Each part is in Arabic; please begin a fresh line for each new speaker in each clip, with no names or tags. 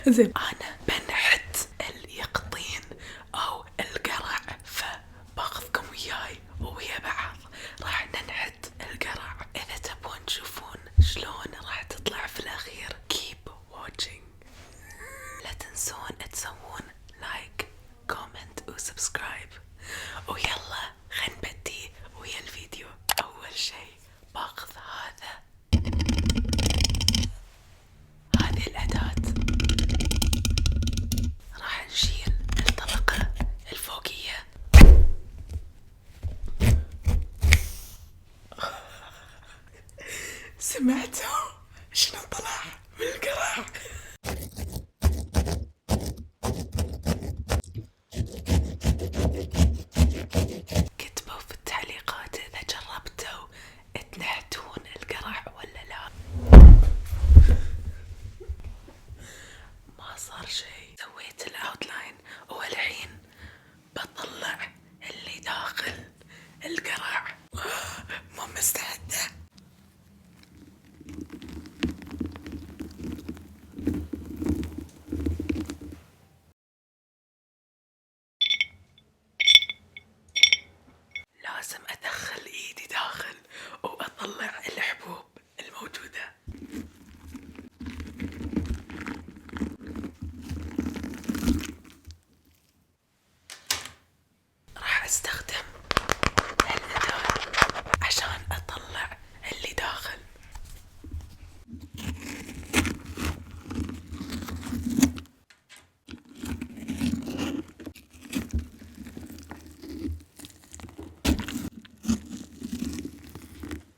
زين انا بنحت اليقطين او القرع، فباخذكم وياي ويا بعض راح ننحت القرع. اذا تبون تشوفون شلون راح تطلع في الاخير keep watching. لا تنسون تسوون لايك كومنت وسبسكرايب، ويلا خلينا نبدي ويا الفيديو. اول شي باخذ هذه الأداة، راح نشيل الطبقة الفوقية. سمعتوا شنو طلع من القرع؟ كتبوا في التعليقات إذا جربتوا تنحتون القرع ولا لا. ما صار شيء، سويت الاوتلاين والحين بطلع اللي داخل القرع. مو مستعدة. لازم ادخل ايدي داخل واطلع الحبوب الموجودة. راح استخدم الأداة عشان اطلع اللي داخل.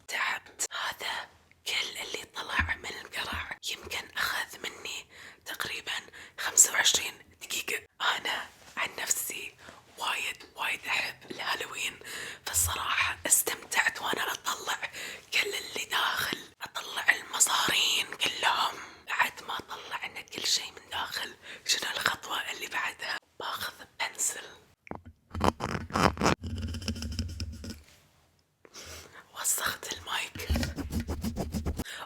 تعبت، هذا كل اللي طلع من القرع. يمكن اخذ مني تقريبا 25 دقيقة. انا عن نفسي وايد احب الهالوين، فالصراحة استمتعت وانا اطلع كل اللي داخل، اطلع المصارين كلهم. بعد ما طلعنا كل شيء من داخل، شنو الخطوة اللي بعدها؟ باخذ بنسل وسخت المايك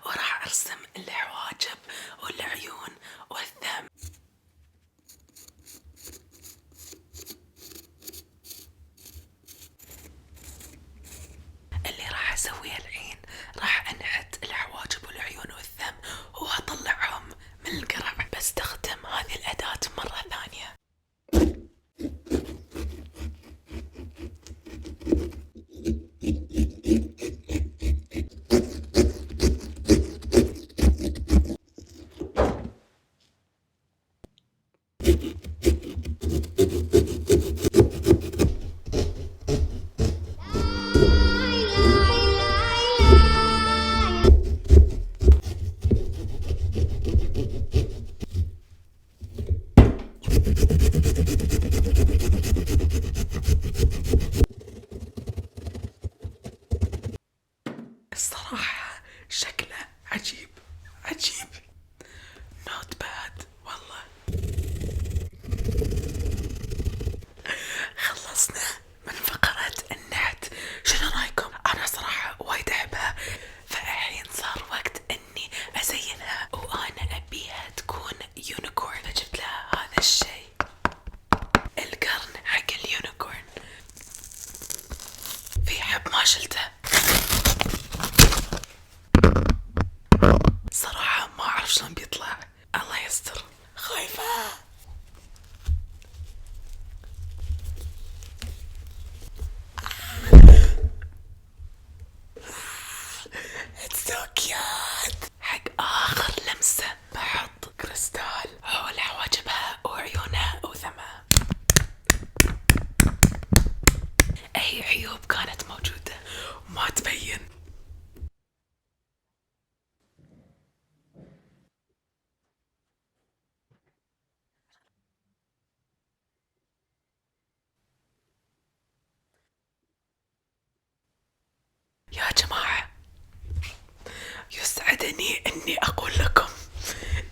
وراح ارسم الحواجب والعيون والثم. اللي راح اسويه الحين راح انحت الحواجب والعيون والثم واطلعهم من القرع، بستخدم هذه الأداة مرة ثانية. الصراحة شكله عجيب not bad والله. خلصنا من فقرة النحت. شنو رايكم؟ انا صراحة وايد احبها، فالحين صار وقت اني ازينها، وانا ابيها تكون يونيكورن. فجبت لها هذا الشيء، القرن حق اليونيكورن. في حب ما شلته، صراحة ما اعرف شلون بيطلع، الله يستر. خايفة. It's so cute. حق آخر لمسة بحط كريستال حول حواجبها وعيونها وثمها. أي عيوب كانت موجودة وما تبين. يا جماعة، يسعدني اني اقول لكم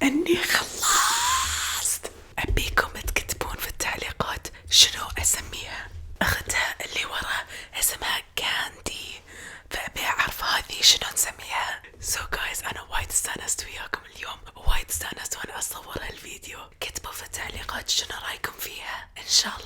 اني خلصت. ابيكم تكتبون في التعليقات شنو اسميها. اختها اللي ورا اسمها كاندي، فابي اعرف هذه شنو نسميها. So guys، انا وايد استانست وياكم اليوم، وايد استانست وانا اصور هالفيديو. إن شاء الله